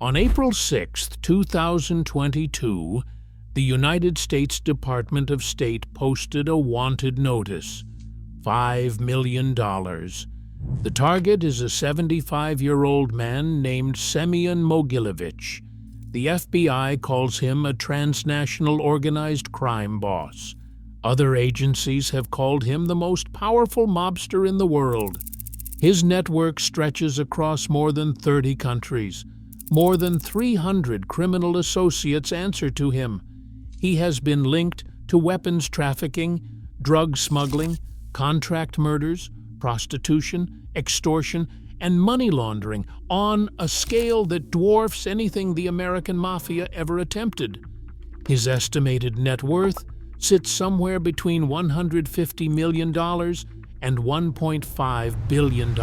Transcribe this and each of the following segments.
On April 6, 2022, the United States Department of State posted a wanted notice, $5 million. The target is a 75-year-old man named Semion Mogilevich. The FBI calls him a transnational organized crime boss. Other agencies have called him the most powerful mobster in the world. His network stretches across more than 30 countries. More than 300 criminal associates answer to him. He has been linked to weapons trafficking, drug smuggling, contract murders, prostitution, extortion, and money laundering on a scale that dwarfs anything the American mafia ever attempted. His estimated net worth sits somewhere between $150 million and $1.5 billion.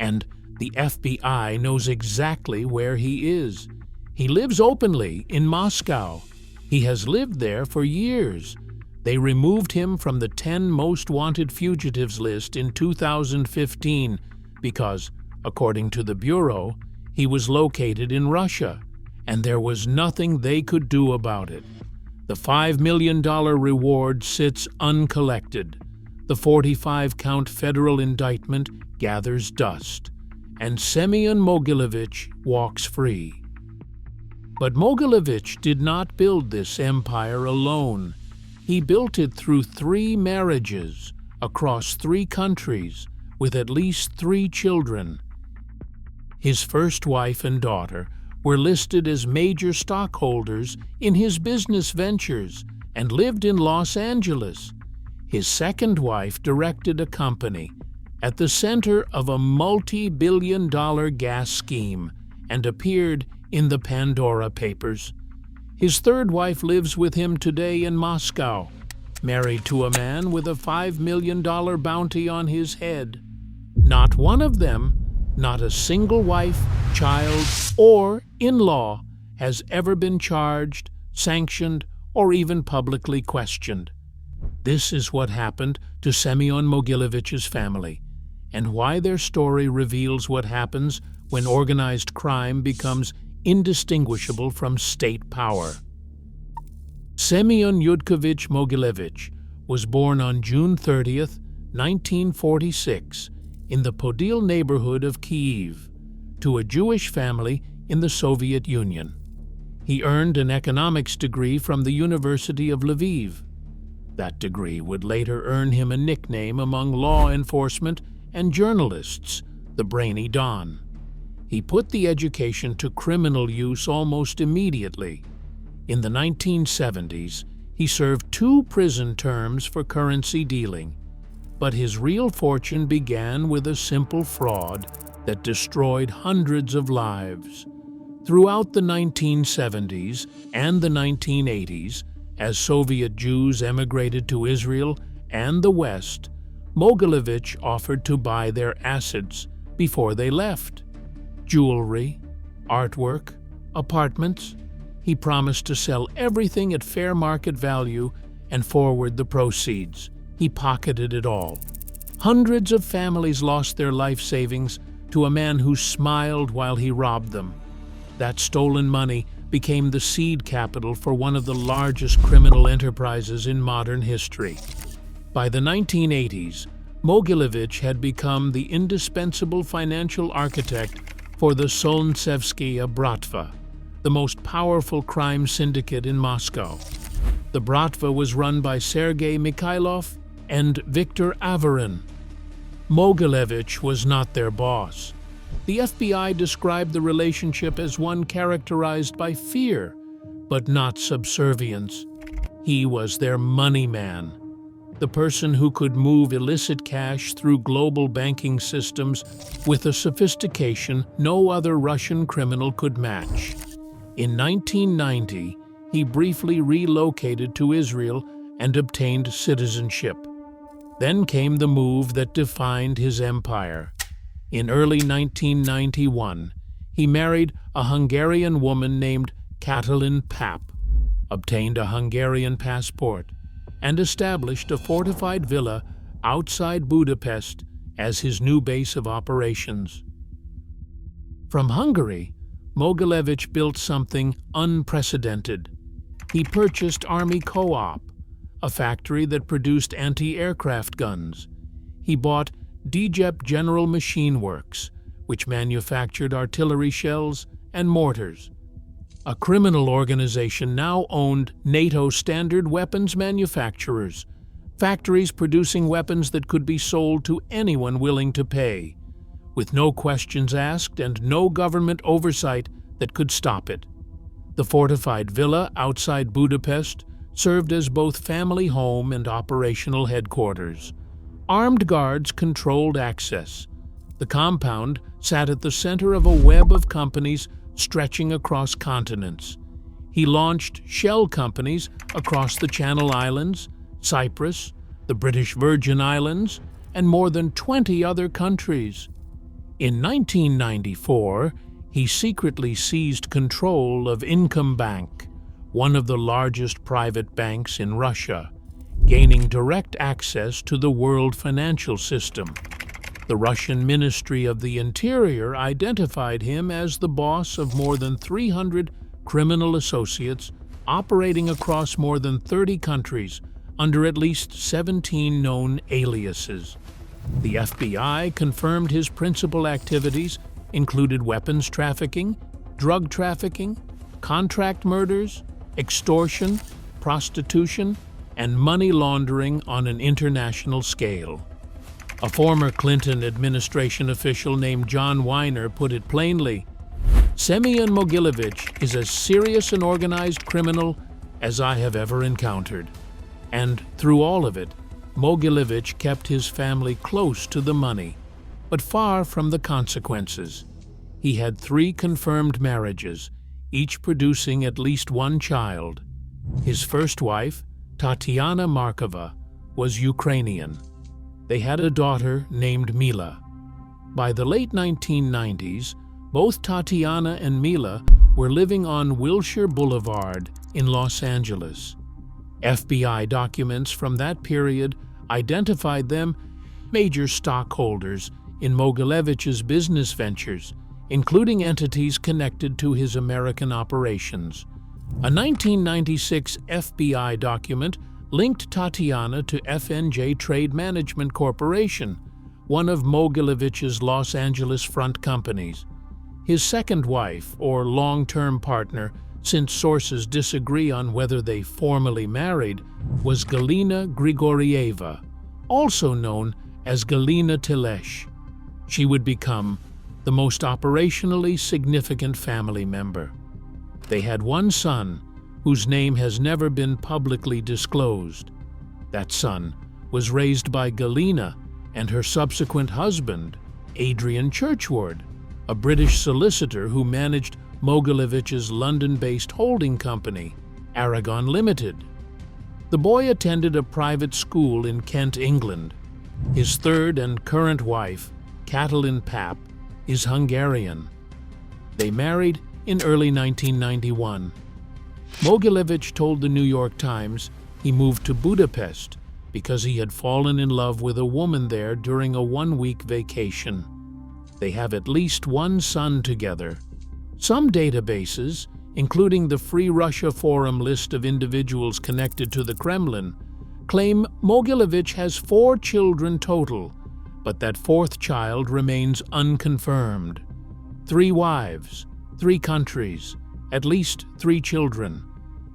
And the FBI knows exactly where he is. He lives openly in Moscow. He has lived there for years. They removed him from the 10 most wanted fugitives list in 2015 because, according to the Bureau, he was located in Russia, and there was nothing they could do about it. The $5 million reward sits uncollected. The 45-count federal indictment gathers dust, and Semion Mogilevich walks free. But Mogilevich did not build this empire alone. He built it through 3 marriages, across 3 countries, with at least 3 children. His first wife and daughter were listed as major stockholders in his business ventures and lived in Los Angeles. His second wife directed a company at the center of a multi-billion-dollar gas scheme and appeared in the Pandora Papers. His third wife lives with him today in Moscow, married to a man with a $5 million bounty on his head. Not one of them, not a single wife, child, or in-law has ever been charged, sanctioned, or even publicly questioned. This is what happened to Semion Mogilevich's family, and why their story reveals what happens when organized crime becomes indistinguishable from state power. Semion Yudkovich Mogilevich was born on June 30, 1946, in the Podil neighborhood of Kyiv, to a Jewish family in the Soviet Union. He earned an economics degree from the University of Lviv. That degree would later earn him a nickname among law enforcement and journalists, the Brainy Don. He put the education to criminal use almost immediately. In the 1970s, he served 2 prison terms for currency dealing, but his real fortune began with a simple fraud that destroyed hundreds of lives. Throughout the 1970s and the 1980s, as Soviet Jews emigrated to Israel and the West, Mogilevich offered to buy their assets before they left. Jewelry, artwork, apartments. He promised to sell everything at fair market value and forward the proceeds. He pocketed it all. Hundreds of families lost their life savings to a man who smiled while he robbed them. That stolen money became the seed capital for one of the largest criminal enterprises in modern history. By the 1980s, Mogilevich had become the indispensable financial architect for the Solntsevskaya Bratva, the most powerful crime syndicate in Moscow. The Bratva was run by Sergei Mikhailov and Viktor Avarin. Mogilevich was not their boss. The FBI described the relationship as one characterized by fear, but not subservience. He was their money man, the person who could move illicit cash through global banking systems with a sophistication no other Russian criminal could match. In 1990, he briefly relocated to Israel and obtained citizenship. Then came the move that defined his empire. In early 1991, he married a Hungarian woman named Catalyn, obtained a Hungarian passport, and established a fortified villa outside Budapest as his new base of operations. From Hungary, Mogilevich built something unprecedented. He purchased Army Co-op, a factory that produced anti-aircraft guns. He bought DJEP General Machine Works, which manufactured artillery shells and mortars. A criminal organization now owned NATO standard weapons manufacturers, factories producing weapons that could be sold to anyone willing to pay, with no questions asked and no government oversight that could stop it. The fortified villa outside Budapest served as both family home and operational headquarters. Armed guards controlled access. The compound sat at the center of a web of companies stretching across continents. He launched shell companies across the Channel Islands, Cyprus, the British Virgin Islands, and more than 20 other countries. In 1994, he secretly seized control of Inkombank, one of the largest private banks in Russia, gaining direct access to the world financial system. The Russian Ministry of the Interior identified him as the boss of more than 300 criminal associates operating across more than 30 countries under at least 17 known aliases. The FBI confirmed his principal activities included weapons trafficking, drug trafficking, contract murders, extortion, prostitution, and money laundering on an international scale. A former Clinton administration official named John Weiner put it plainly, "Semion Mogilevich is as serious an organized criminal as I have ever encountered." And through all of it, Mogilevich kept his family close to the money, but far from the consequences. He had 3 confirmed marriages, each producing at least 1 child. His first wife, Tatiana Markova, was Ukrainian. They had a daughter named Mila. By the late 1990s, both Tatiana and Mila were living on Wilshire Boulevard in Los Angeles. FBI documents from that period identified them major stockholders in Mogilevich's business ventures, including entities connected to his American operations. A 1996 FBI document linked Tatiana to FNJ Trade Management Corporation, one of Mogilevich's Los Angeles front companies. His second wife, or long-term partner, since sources disagree on whether they formally married, was Galina Grigorieva, also known as Galina Telesh. She would become the most operationally significant family member. They had 1 son, whose name has never been publicly disclosed. That son was raised by Galina and her subsequent husband, Adrian Church, a British solicitor who managed Mogilevich's London-based holding company, Aragon Limited. The boy attended a private school in Kent, England. His third and current wife, Catalyn, is Hungarian. They married in early 1991. Mogilevich told the New York Times he moved to Budapest because he had fallen in love with a woman there during a 1-week vacation. They have at least 1 son together. Some databases, including the Free Russia Forum list of individuals connected to the Kremlin, claim Mogilevich has 4 children total, but that 4th child remains unconfirmed. 3 wives, 3 countries, at least 3 children,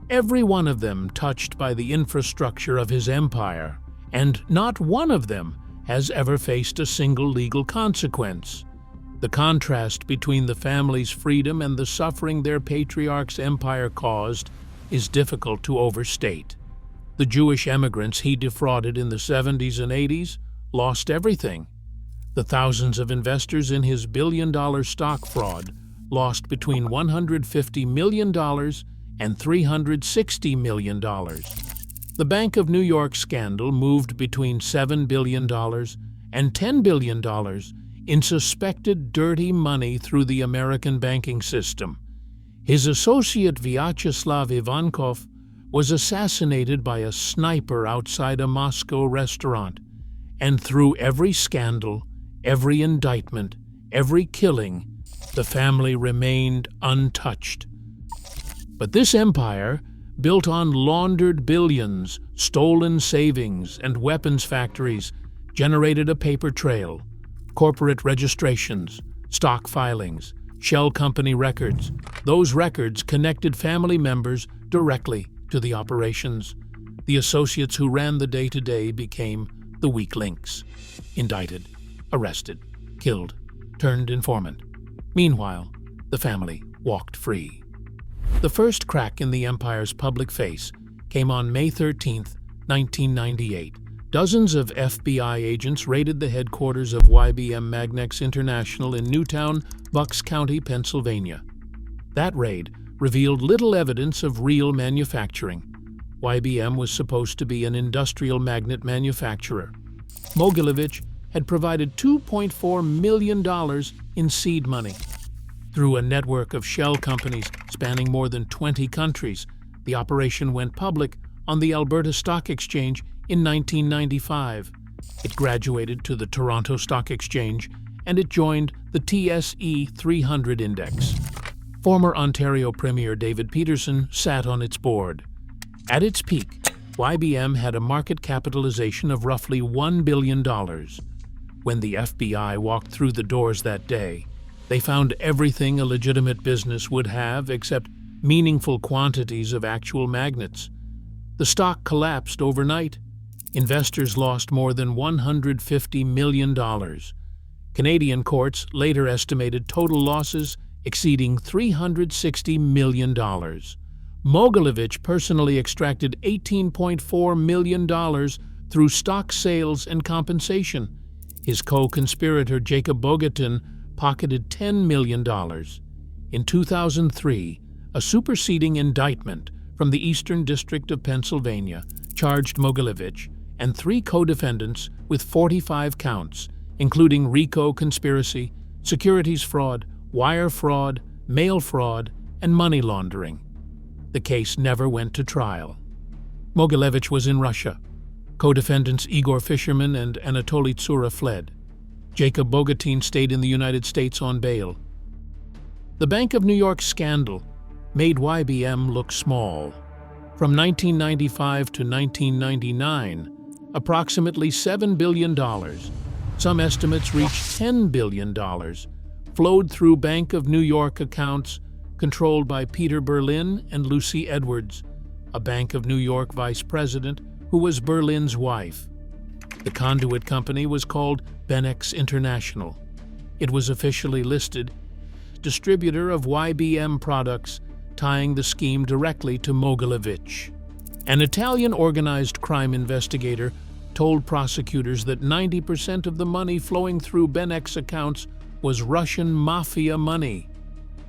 every one of them touched by the infrastructure of his empire, and not one of them has ever faced a single legal consequence. The contrast between the family's freedom and the suffering their patriarch's empire caused is difficult to overstate. The Jewish emigrants he defrauded in the 70s and 80s lost everything. The thousands of investors in his billion-dollar stock fraud lost between $150 million and $360 million. The Bank of New York scandal moved between $7 billion and $10 billion in suspected dirty money through the American banking system. His associate Vyacheslav Ivankov was assassinated by a sniper outside a Moscow restaurant, and through every scandal, every indictment, every killing, the family remained untouched. But this empire, built on laundered billions, stolen savings, and weapons factories, generated a paper trail, corporate registrations, stock filings, shell company records. Those records connected family members directly to the operations. The associates who ran the day-to-day became the weak links. Indicted, arrested, killed, turned informant. Meanwhile, the family walked free. The first crack in the empire's public face came on May 13, 1998. Dozens of FBI agents raided the headquarters of YBM Magnex International in Newtown, Bucks County, Pennsylvania. That raid revealed little evidence of real manufacturing. YBM was supposed to be an industrial magnet manufacturer. Mogilevich had provided $2.4 million in seed money. Through a network of shell companies spanning more than 20 countries, the operation went public on the Alberta Stock Exchange in 1995. It graduated to the Toronto Stock Exchange, and it joined the TSE 300 index. Former Ontario Premier David Peterson sat on its board. At its peak, YBM had a market capitalization of roughly $1 billion. When the FBI walked through the doors that day, they found everything a legitimate business would have except meaningful quantities of actual magnets. The stock collapsed overnight. Investors lost more than $150 million. Canadian courts later estimated total losses exceeding $360 million. Mogilevich personally extracted $18.4 million through stock sales and compensation. His co-conspirator Jacob Bogatin pocketed $10 million. In 2003, a superseding indictment from the Eastern District of Pennsylvania charged Mogilevich and 3 co-defendants with 45 counts, including RICO conspiracy, securities fraud, wire fraud, mail fraud, and money laundering. The case never went to trial. Mogilevich was in Russia. Co-defendants Igor Fisherman and Anatoly Tsura fled. Jacob Bogatin stayed in the United States on bail. The Bank of New York scandal made YBM look small. From 1995 to 1999, approximately $7 billion, some estimates reached $10 billion, flowed through Bank of New York accounts controlled by Peter Berlin and Lucy Edwards, a Bank of New York vice president who was Berlin's wife. The conduit company was called Benex International. It was officially listed distributor of YBM products, tying the scheme directly to Mogilevich. An Italian organized crime investigator told prosecutors that 90% of the money flowing through Benex accounts was Russian mafia money.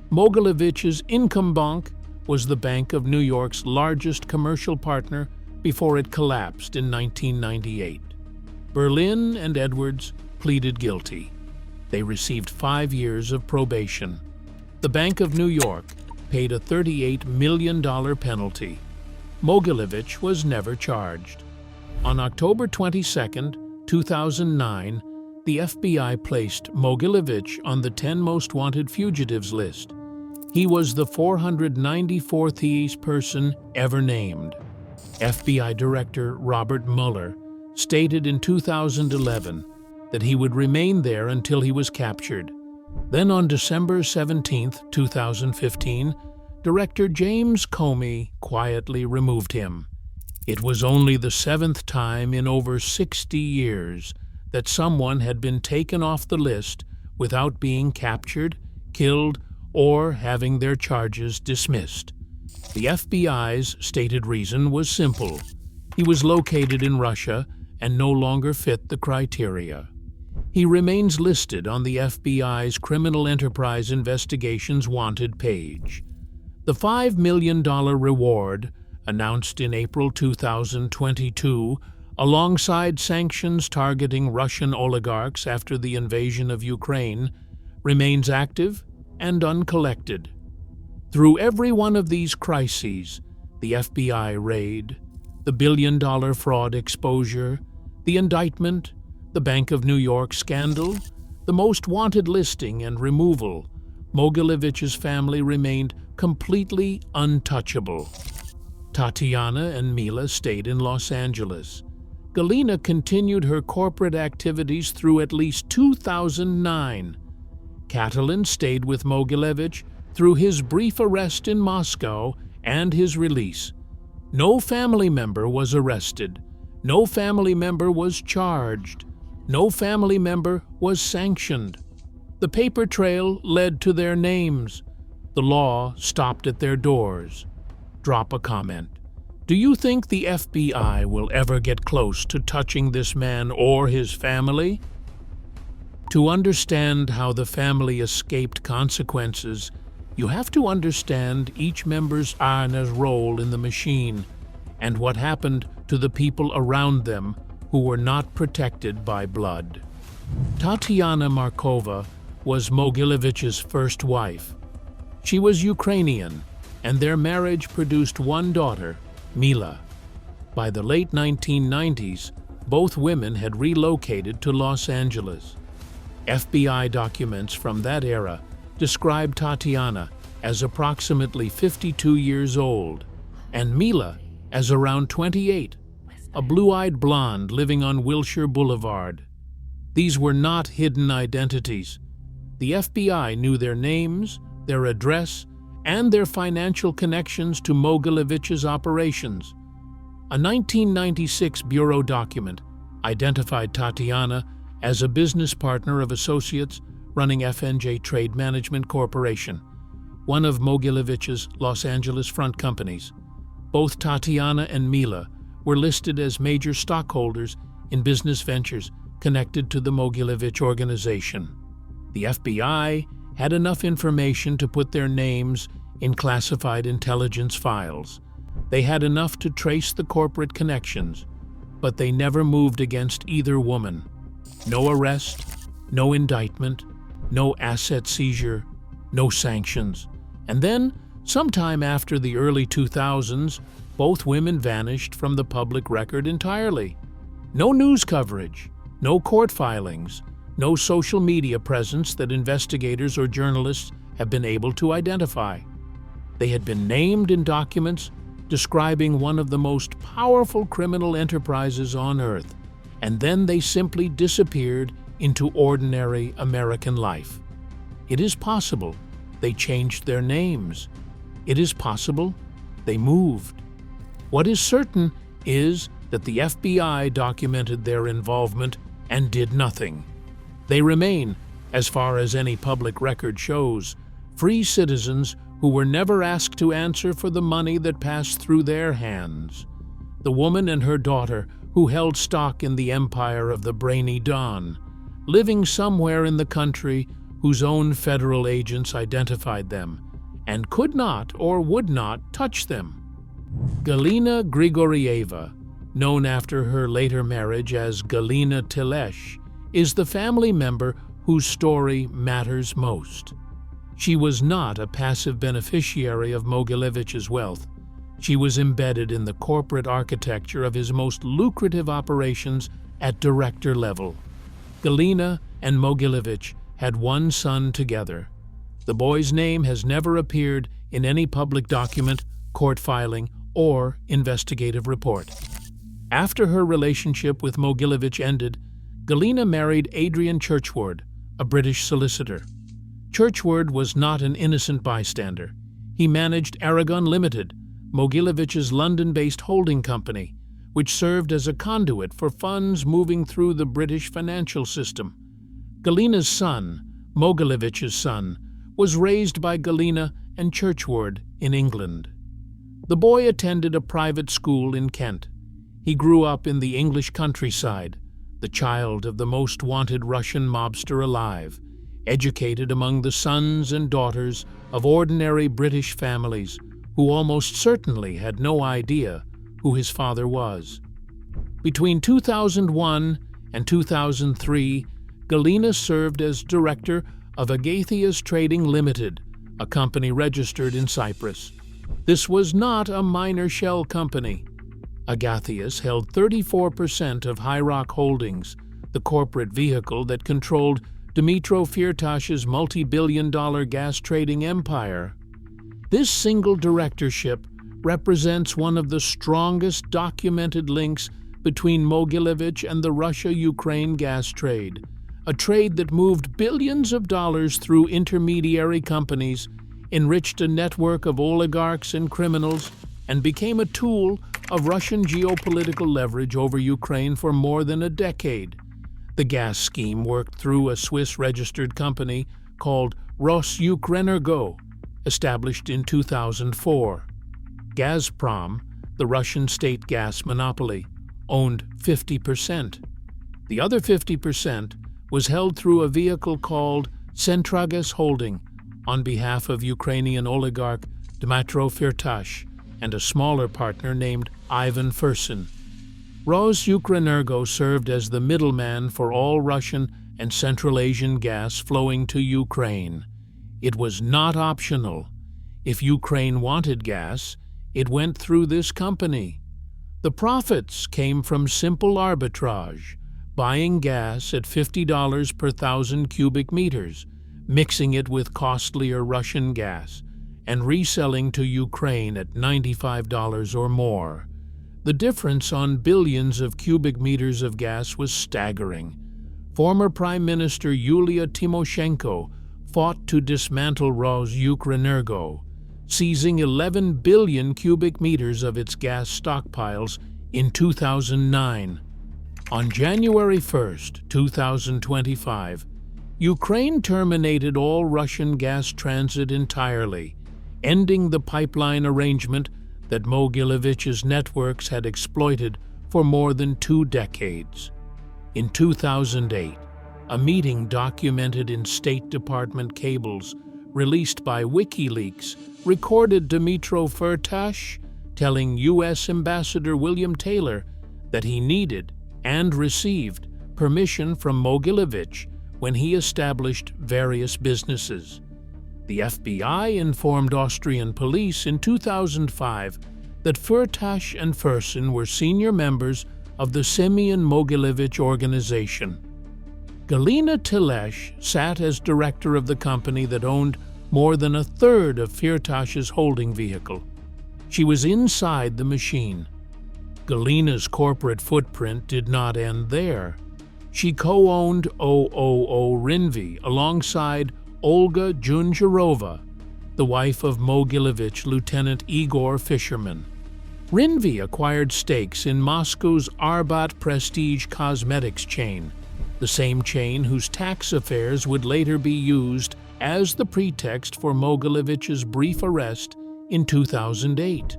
Mogilevich's income bank was the Bank of New York's largest commercial partner before it collapsed in 1998. Berlin and Edwards pleaded guilty. They received 5 years of probation. The Bank of New York paid a $38 million penalty. Mogilevich was never charged. On October 22, 2009, the FBI placed Mogilevich on the 10 most wanted fugitives list. He was the 494th person ever named. FBI Director Robert Mueller stated in 2011 that he would remain there until he was captured. Then on December 17, 2015, Director James Comey quietly removed him. It was only the 7th time in over 60 years that someone had been taken off the list without being captured, killed, or having their charges dismissed. The FBI's stated reason was simple. He was located in Russia and no longer fit the criteria. He remains listed on the FBI's Criminal Enterprise Investigations Wanted page. The $5 million reward, announced in April 2022, alongside sanctions targeting Russian oligarchs after the invasion of Ukraine, remains active and uncollected. Through every one of these crises, the FBI raid, the billion-dollar fraud exposure, the indictment, the Bank of New York scandal, the most wanted listing and removal, Mogilevich's family remained completely untouchable. Tatiana and Mila stayed in Los Angeles. Galina continued her corporate activities through at least 2009. Catalyn stayed with Mogilevich through his brief arrest in Moscow and his release. No family member was arrested. No family member was charged. No family member was sanctioned. The paper trail led to their names. The law stopped at their doors. Drop a comment. Do you think the FBI will ever get close to touching this man or his family? To understand how the family escaped consequences, you have to understand each member's role in the machine and what happened to the people around them who were not protected by blood. Tatiana Markova was Mogilevich's first wife. She was Ukrainian, and their marriage produced one daughter, Mila. By the late 1990s, both women had relocated to Los Angeles. FBI documents from that era describe Tatiana as approximately 52 years old, and Mila as around 28, a blue-eyed blonde living on Wilshire Boulevard. These were not hidden identities. The FBI knew their names, their address, and their financial connections to Mogilevich's operations. A 1996 Bureau document identified Tatiana as a business partner of associates running FNJ Trade Management Corporation, one of Mogilevich's Los Angeles front companies. Both Tatiana and Mila were listed as major stockholders in business ventures connected to the Mogilevich organization. The FBI had enough information to put their names in classified intelligence files. They had enough to trace the corporate connections, but they never moved against either woman. No arrest, no indictment, no asset seizure, no sanctions. And then, sometime after the early 2000s, both women vanished from the public record entirely. No news coverage, no court filings, no social media presence that investigators or journalists have been able to identify. They had been named in documents describing one of the most powerful criminal enterprises on Earth, and then they simply disappeared into ordinary American life. It is possible they changed their names. It is possible they moved. What is certain is that the FBI documented their involvement and did nothing. They remain, as far as any public record shows, free citizens who were never asked to answer for the money that passed through their hands. The woman and her daughter who held stock in the empire of the brainy Don, living somewhere in the country whose own federal agents identified them and could not or would not touch them. Galina Grigorieva, known after her later marriage as Galina Tilesh, is the family member whose story matters most. She was not a passive beneficiary of Mogilevich's wealth. She was embedded in the corporate architecture of his most lucrative operations at director level. Galina and Mogilevich had one son together. The boy's name has never appeared in any public document, court filing, or investigative report. After her relationship with Mogilevich ended, Galina married Adrian Church, a British solicitor. Church was not an innocent bystander. He managed Aragon Limited, Mogilevich's London-based holding company, which served as a conduit for funds moving through the British financial system. Galina's son, Mogilevich's son, was raised by Galina and Church in England. The boy attended a private school in Kent. He grew up in the English countryside, the child of the most wanted Russian mobster alive, educated among the sons and daughters of ordinary British families who almost certainly had no idea who his father was. Between 2001 and 2003, Galina served as director of Agathias Trading Limited, a company registered in Cyprus. This was not a minor shell company. Agathias held 34% of High Rock Holdings, the corporate vehicle that controlled Dmytro Fertash's multi-billion-dollar gas trading empire. This single directorship represents one of the strongest documented links between Mogilevich and the Russia-Ukraine gas trade, a trade that moved billions of dollars through intermediary companies, enriched a network of oligarchs and criminals, and became a tool of Russian geopolitical leverage over Ukraine for more than a decade. The gas scheme worked through a Swiss-registered company called Rosukrenergo, established in 2004. Gazprom, the Russian state gas monopoly, owned 50%. The other 50% was held through a vehicle called Centragas Holding on behalf of Ukrainian oligarch Dmytro Fertash and a smaller partner named Ivan Fursin. Rosukrenergo served as the middleman for all Russian and Central Asian gas flowing to Ukraine. It was not optional. If Ukraine wanted gas, it went through this company. The profits came from simple arbitrage, buying gas at $50 per 1,000 cubic meters, mixing it with costlier Russian gas, and reselling to Ukraine at $95 or more. The difference on billions of cubic meters of gas was staggering. Former Prime Minister Yulia Tymoshenko fought to dismantle Rosukrenergo, seizing 11 billion cubic meters of its gas stockpiles in 2009. On January 1, 2025, Ukraine terminated all Russian gas transit entirely, ending the pipeline arrangement that Mogilevich's networks had exploited for more than 2 decades. In 2008, a meeting documented in State Department cables released by WikiLeaks recorded Dmytro Fertash telling U.S. Ambassador William Taylor that he needed and received permission from Mogilevich when he established various businesses. The FBI informed Austrian police in 2005 that Fertash and Fursin were senior members of the Semion Mogilevich organization. Galina sat as director of the company that owned more than a third of Fertash's holding vehicle. She was inside the machine. Galina's corporate footprint did not end there. She co-owned OOO Rinvi alongside Olga Junjarova, the wife of Mogilevich Lieutenant Igor Fisherman. Rinvi acquired stakes in Moscow's Arbat Prestige Cosmetics chain, the same chain whose tax affairs would later be used as the pretext for Mogilevich's brief arrest in 2008.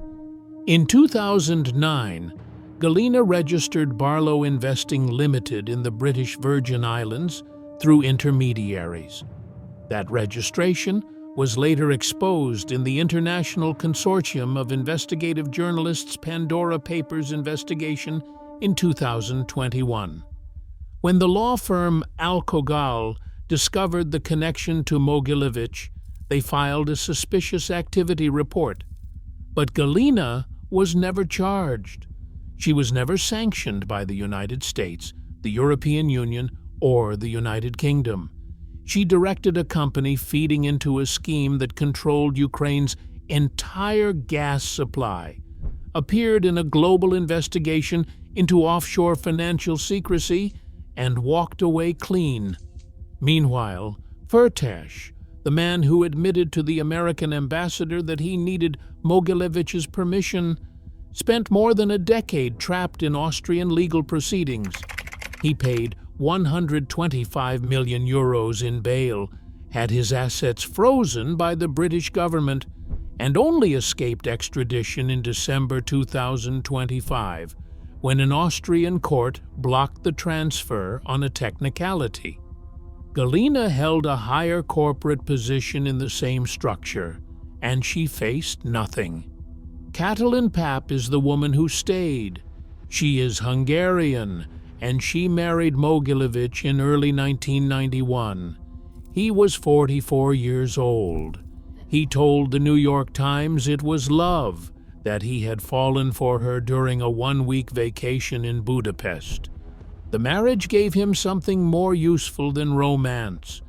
In 2009, Galina registered Barlow Investing Limited in the British Virgin Islands through intermediaries. That registration was later exposed in the International Consortium of Investigative Journalists Pandora Papers investigation in 2021. When the law firm Alcogal discovered the connection to Mogilevich, they filed a suspicious activity report. But Galina was never charged. She was never sanctioned by the United States, the European Union, or the United Kingdom. She directed a company feeding into a scheme that controlled Ukraine's entire gas supply, appeared in a global investigation into offshore financial secrecy, and walked away clean. Meanwhile, Fertash, the man who admitted to the American ambassador that he needed Mogilevich's permission, spent more than a decade trapped in Austrian legal proceedings. He paid 125 million euros in bail, had his assets frozen by the British government, and only escaped extradition in December 2025, when an Austrian court blocked the transfer on a technicality. Galina held a higher corporate position in the same structure, and she faced nothing. Catalyn Pap is the woman who stayed. She is Hungarian, and she married Mogilevich in early 1991. He was 44 years old. He told the New York Times it was love, that he had fallen for her during a one-week vacation in Budapest. The marriage gave him something more useful than romance.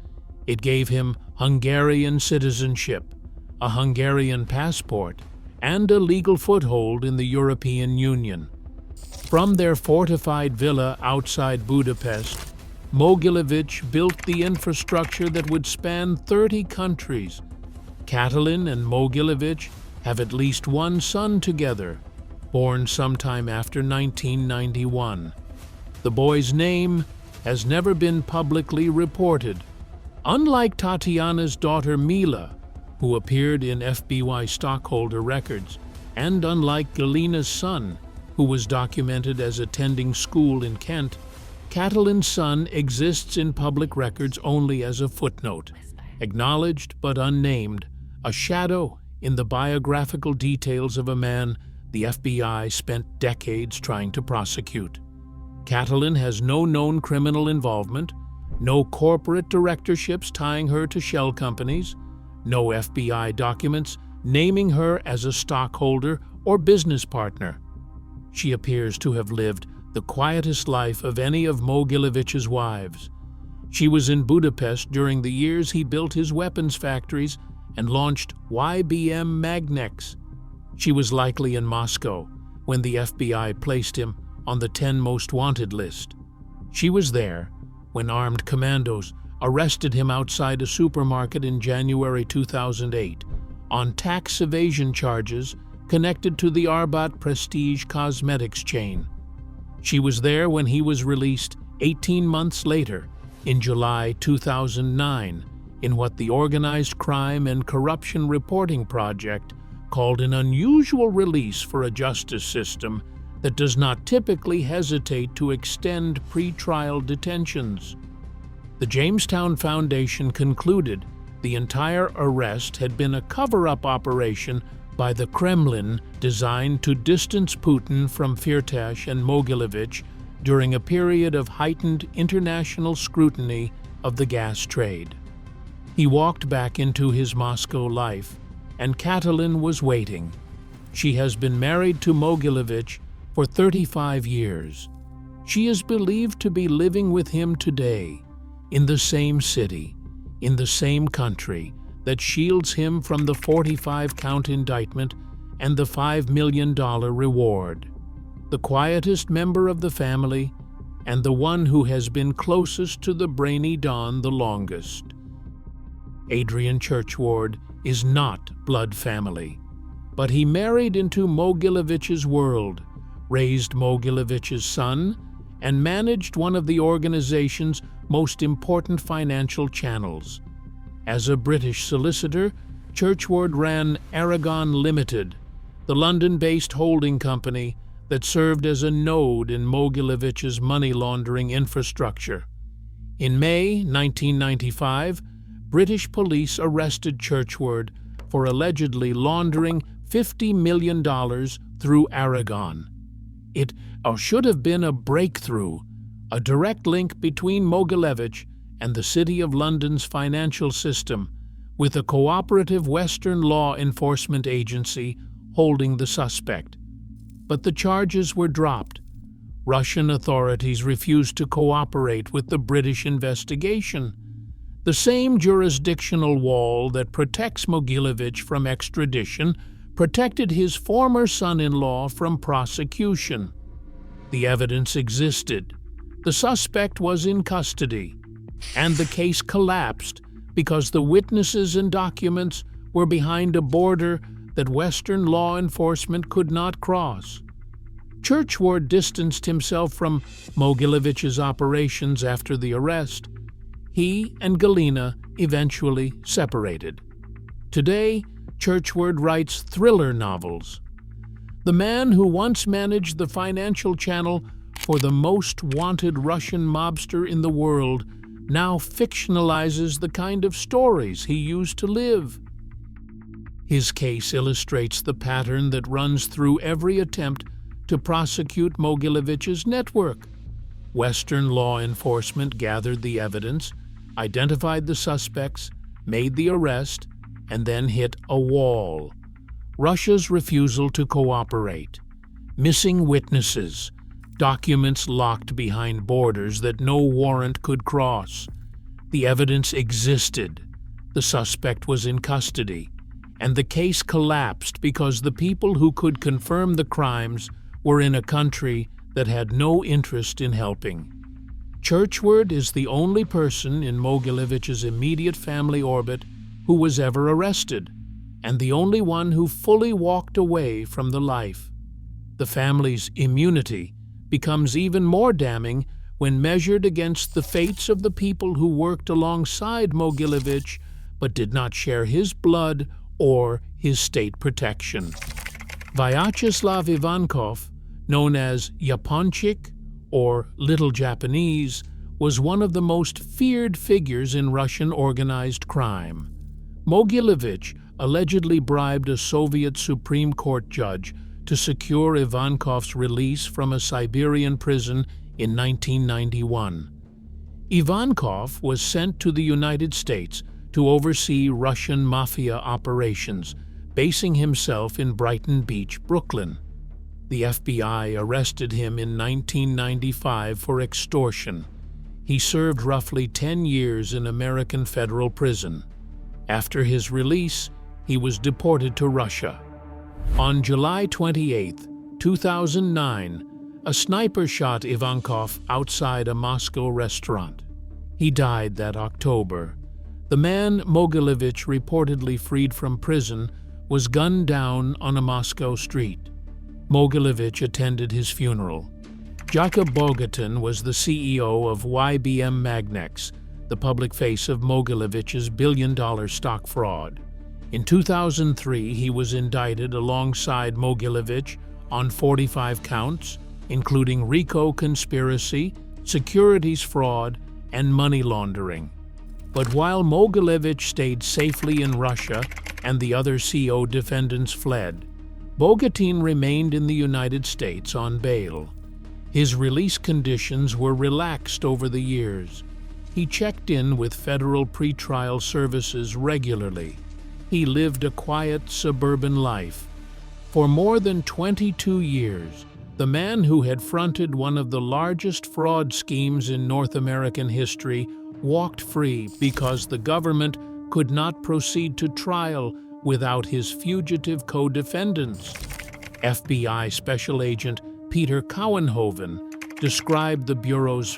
It gave him Hungarian citizenship, a Hungarian passport, and a legal foothold in the European Union. From their fortified villa outside Budapest, Mogilevich built the infrastructure that would span 30 countries. Catalyn and Mogilevich have at least one son together, born sometime after 1991. The boy's name has never been publicly reported. Unlike Tatiana's daughter Mila, who appeared in FBI stockholder records, and unlike Galina's son, who was documented as attending school in Kent, Catalyn's son exists in public records only as a footnote, acknowledged but unnamed, a shadow in the biographical details of a man the FBI spent decades trying to prosecute. Catalyn has no known criminal involvement, no corporate directorships tying her to shell companies, no FBI documents naming her as a stockholder or business partner. She appears to have lived the quietest life of any of Mogilevich's wives. She was in Budapest during the years he built his weapons factories and launched YBM Magnex. She was likely in Moscow when the FBI placed him on the 10 most wanted list. She was there when armed commandos arrested him outside a supermarket in January 2008 on tax evasion charges connected to the Arbat Prestige Cosmetics chain. She was there when he was released 18 months later, in July 2009, in what the Organized Crime and Corruption Reporting Project called an unusual release for a justice system that does not typically hesitate to extend pre-trial detentions. The Jamestown Foundation concluded the entire arrest had been a cover-up operation by the Kremlin designed to distance Putin from Fertash and Mogilevich during a period of heightened international scrutiny of the gas trade. He walked back into his Moscow life, and Catalyn was waiting. She has been married to Mogilevich for 35 years. She is believed to be living with him today, in the same city, in the same country that shields him from the 45-count indictment and the $5 million reward. The quietest member of the family and the one who has been closest to the brainy Don the longest. Adrian Church is not blood family, but he married into Mogilevich's world, raised Mogilevich's son, and managed one of the organization's most important financial channels. As a British solicitor, Churchward ran Aragon Limited, the London-based holding company that served as a node in Mogilevich's money laundering infrastructure. In May 1995, British police arrested Churchward for allegedly laundering $50 million through Aragon. It should have been a breakthrough, a direct link between Mogilevich and the City of London's financial system, with a cooperative Western law enforcement agency holding the suspect. But the charges were dropped. Russian authorities refused to cooperate with the British investigation. The same jurisdictional wall that protects Mogilevich from extradition protected his former son-in-law from prosecution. The evidence existed. The suspect was in custody, and the case collapsed because the witnesses and documents were behind a border that Western law enforcement could not cross. Churchward distanced himself from Mogilevich's operations after the arrest. He and Galina eventually separated. Today, Churchward writes thriller novels. The man who once managed the financial channel for the most wanted Russian mobster in the world now fictionalizes the kind of stories he used to live. His case illustrates the pattern that runs through every attempt to prosecute Mogilevich's network. Western law enforcement gathered the evidence, identified the suspects, made the arrest, and then hit a wall. Russia's refusal to cooperate, missing witnesses, documents locked behind borders that no warrant could cross. The evidence existed. The suspect was in custody, and the case collapsed because the people who could confirm the crimes were in a country that had no interest in helping. Churchward is the only person in Mogilevich's immediate family orbit who was ever arrested, and the only one who fully walked away from the life. The family's immunity becomes even more damning when measured against the fates of the people who worked alongside Mogilevich but did not share his blood or his state protection. Vyacheslav Ivankov, known as Yaponchik or Little Japanese, was one of the most feared figures in Russian organized crime. Mogilevich allegedly bribed a Soviet Supreme Court judge to secure Ivankov's release from a Siberian prison in 1991. Ivankov was sent to the United States to oversee Russian mafia operations, basing himself in Brighton Beach, Brooklyn. The FBI arrested him in 1995 for extortion. He served roughly 10 years in American federal prison. After his release, he was deported to Russia. On July 28, 2009, a sniper shot Ivankov outside a Moscow restaurant. He died that October. The man Mogilevich reportedly freed from prison was gunned down on a Moscow street. Mogilevich attended his funeral. Jacob Bogatin was the CEO of YBM Magnex, the public face of Mogilevich's billion-dollar stock fraud. In 2003, he was indicted alongside Mogilevich on 45 counts, including RICO conspiracy, securities fraud, and money laundering. But while Mogilevich stayed safely in Russia and the other CO defendants fled, Bogatin remained in the United States on bail. His release conditions were relaxed over the years. He checked in with federal pretrial services regularly. He lived a quiet suburban life. For more than 22 years, the man who had fronted one of the largest fraud schemes in North American history walked free because the government could not proceed to trial without his fugitive co-defendants. FBI Special Agent Peter Cowenhoven described the Bureau's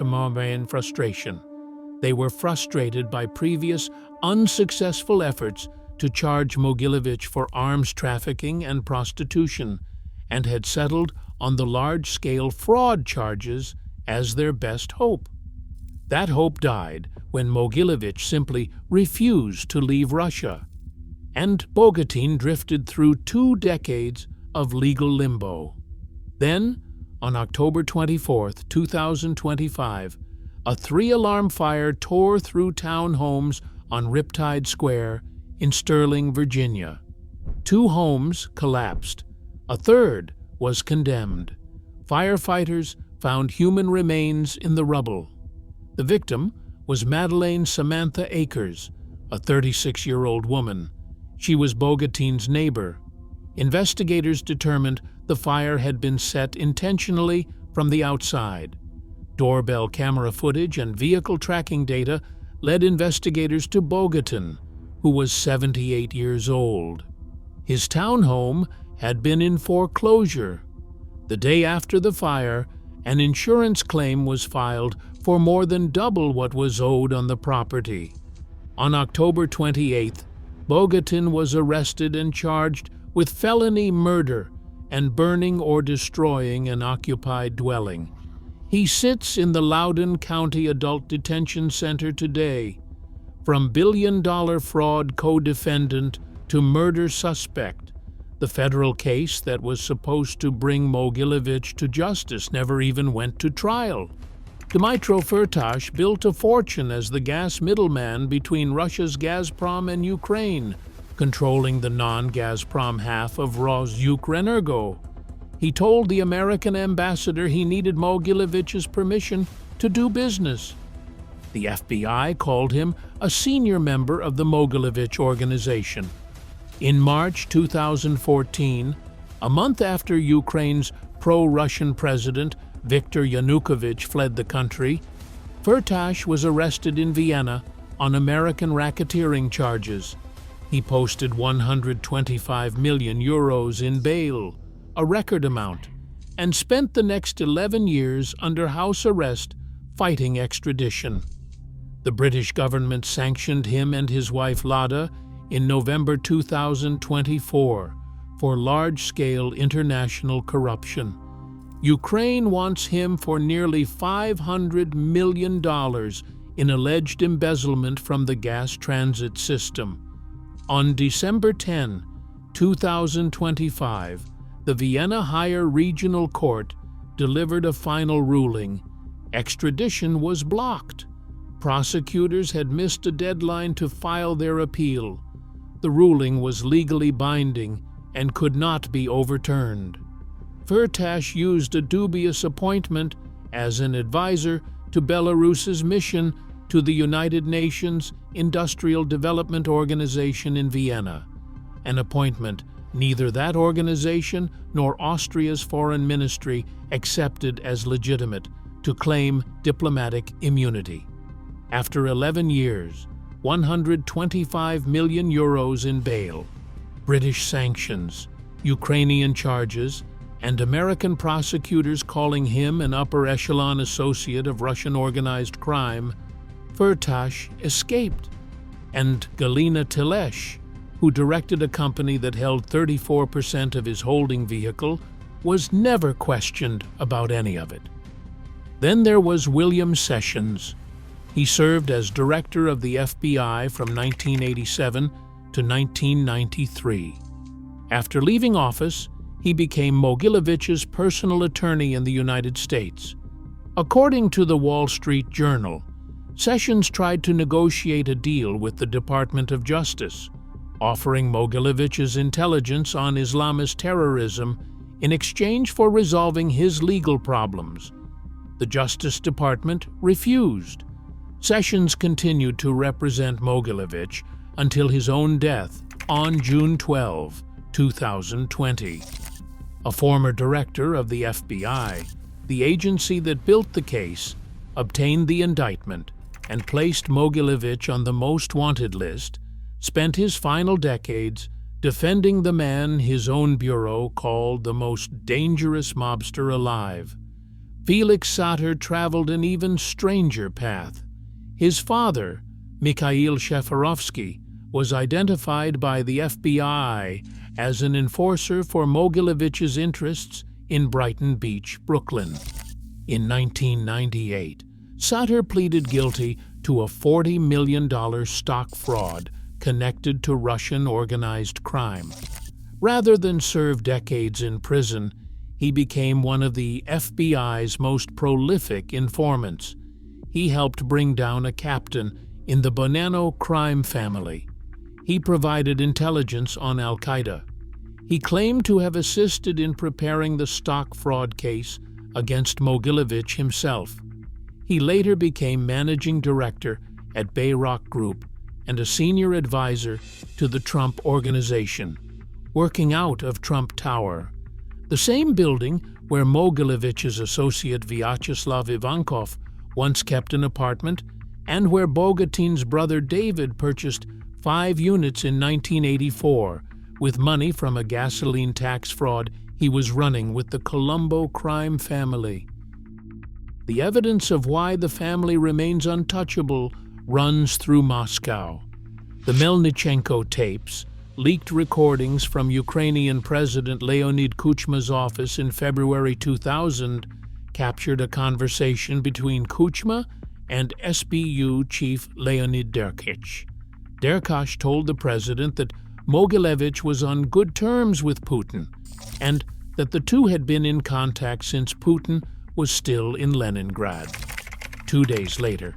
frustration. They were frustrated by previous, unsuccessful efforts to charge Mogilevich for arms trafficking and prostitution, and had settled on the large-scale fraud charges as their best hope. That hope died when Mogilevich simply refused to leave Russia, and Bogatin drifted through 2 decades of legal limbo. Then, on October 24, 2025, a 3-alarm fire tore through townhomes on Riptide Square in Sterling, Virginia. 2 homes collapsed. A third was condemned. Firefighters found human remains in the rubble. The victim was Madeleine Samantha Akers, a 36-year-old woman. She was Bogatin's neighbor. Investigators determined the fire had been set intentionally from the outside. Doorbell camera footage and vehicle tracking data led investigators to Bogatin, who was 78 years old. His townhome had been in foreclosure. The day after the fire, an insurance claim was filed for more than double what was owed on the property. On October 28th, Bogatin was arrested and charged with felony murder and burning or destroying an occupied dwelling. He sits in the Loudoun County Adult Detention Center today. From billion-dollar fraud co-defendant to murder suspect, the federal case that was supposed to bring Mogilevich to justice never even went to trial. Dmytro Fertash built a fortune as the gas middleman between Russia's Gazprom and Ukraine, controlling the non-Gazprom half of Ukrenergo. He told the American ambassador he needed Mogilevich's permission to do business. The FBI called him a senior member of the Mogilevich organization. In March 2014, a month after Ukraine's pro-Russian president Viktor Yanukovych fled the country, Fertash was arrested in Vienna on American racketeering charges. He posted 125 million euros in bail, a record amount, and spent the next 11 years under house arrest fighting extradition. The British government sanctioned him and his wife Lada in November 2024 for large-scale international corruption. Ukraine wants him for nearly $500 million in alleged embezzlement from the gas transit system. On December 10, 2025, the Vienna Higher Regional Court delivered a final ruling. Extradition was blocked. Prosecutors had missed a deadline to file their appeal. The ruling was legally binding and could not be overturned. Fertash used a dubious appointment as an advisor to Belarus's mission to the United Nations Industrial Development Organization in Vienna, an appointment neither that organization nor Austria's foreign ministry accepted as legitimate to claim diplomatic immunity. After 11 years, 125 million euros in bail, British sanctions, Ukrainian charges, and American prosecutors calling him an upper echelon associate of Russian organized crime, Fertash escaped, and Galina, who directed a company that held 34% of his holding vehicle, was never questioned about any of it. Then there was William Sessions. He served as director of the FBI from 1987 to 1993. After leaving office, he became Mogilevich's personal attorney in the United States. According to the Wall Street Journal, Sessions tried to negotiate a deal with the Department of Justice, offering Mogilevich's intelligence on Islamist terrorism in exchange for resolving his legal problems. The Justice Department refused. Sessions continued to represent Mogilevich until his own death on June 12, 2020. A former director of the FBI, the agency that built the case, obtained the indictment and placed Mogilevich on the most wanted list, spent his final decades defending the man his own bureau called the most dangerous mobster alive. Felix Sater traveled an even stranger path. His father, Mikhail Sheferovsky, was identified by the FBI as an enforcer for Mogilevich's interests in Brighton Beach, Brooklyn. In 1998, Sater pleaded guilty to a $40 million stock fraud connected to Russian organized crime. Rather than serve decades in prison, he became one of the FBI's most prolific informants. He helped bring down a captain in the Bonanno crime family. He provided intelligence on Al-Qaeda. He claimed to have assisted in preparing the stock fraud case against Mogilevich himself. He later became managing director at Bayrock Group and a senior advisor to the Trump Organization, working out of Trump Tower, the same building where Mogilevich's associate Vyacheslav Ivankov once kept an apartment and where Bogatin's brother David purchased 5 units in 1984 with money from a gasoline tax fraud he was running with the Colombo crime family. The evidence of why the family remains untouchable runs through Moscow. The Melnichenko tapes, leaked recordings from Ukrainian President Leonid Kuchma's office in February 2000, captured a conversation between Kuchma and SBU chief Leonid Derkach. Derkach told the president that Mogilevich was on good terms with Putin and that the two had been in contact since Putin was still in Leningrad. 2 days later,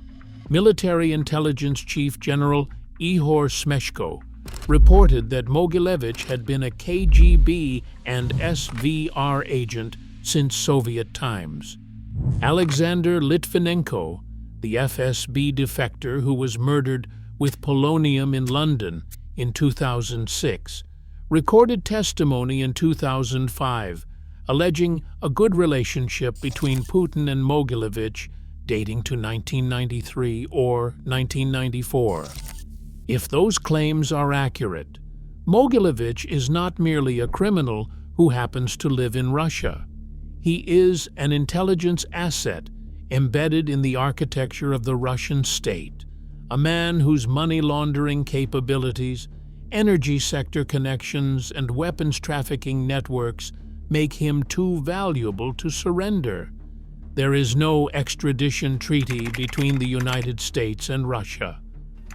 Military Intelligence Chief General Ihor Smeshko reported that Mogilevich had been a KGB and SVR agent since Soviet times. Alexander Litvinenko, the FSB defector who was murdered with polonium in London in 2006, recorded testimony in 2005 alleging a good relationship between Putin and Mogilevich dating to 1993 or 1994. If those claims are accurate, Mogilevich is not merely a criminal who happens to live in Russia. He is an intelligence asset embedded in the architecture of the Russian state, a man whose money laundering capabilities, energy sector connections, and weapons trafficking networks make him too valuable to surrender. There is no extradition treaty between the United States and Russia.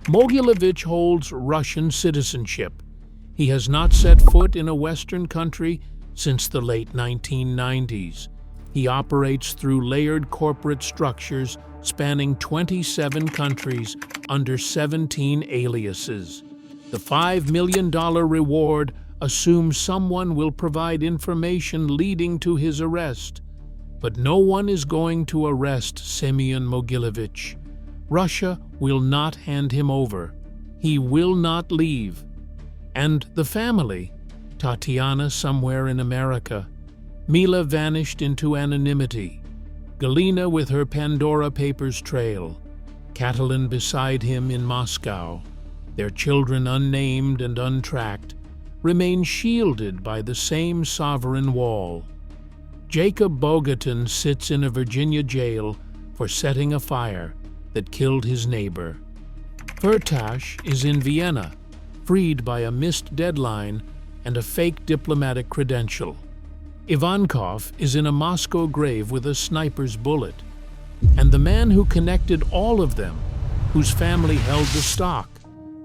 Mogilevich holds Russian citizenship. He has not set foot in a Western country since the late 1990s. He operates through layered corporate structures spanning 27 countries under 17 aliases. The $5 million reward assumes someone will provide information leading to his arrest. But no one is going to arrest Semion Mogilevich. Russia will not hand him over. He will not leave. And the family, Tatiana somewhere in America, Mila vanished into anonymity, Galina with her Pandora Papers trail, Catalyn beside him in Moscow, their children unnamed and untracked, remain shielded by the same sovereign wall. Jacob Bogatin sits in a Virginia jail for setting a fire that killed his neighbor. Fertash is in Vienna, freed by a missed deadline and a fake diplomatic credential. Ivankov is in a Moscow grave with a sniper's bullet. And the man who connected all of them, whose family held the stock,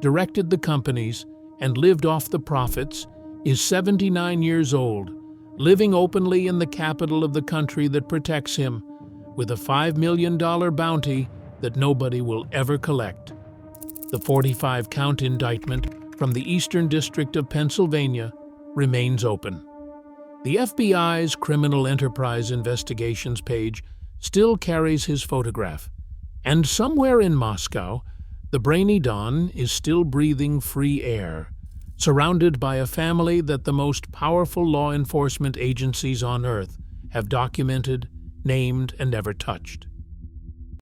directed the companies, and lived off the profits, is 79 years old, living openly in the capital of the country that protects him, with a $5 million bounty that nobody will ever collect. The 45-count indictment from the Eastern District of Pennsylvania remains open. The FBI's Criminal Enterprise Investigations page still carries his photograph, and somewhere in Moscow, the brainy Don is still breathing free air, surrounded by a family that the most powerful law enforcement agencies on Earth have documented, named, and never touched.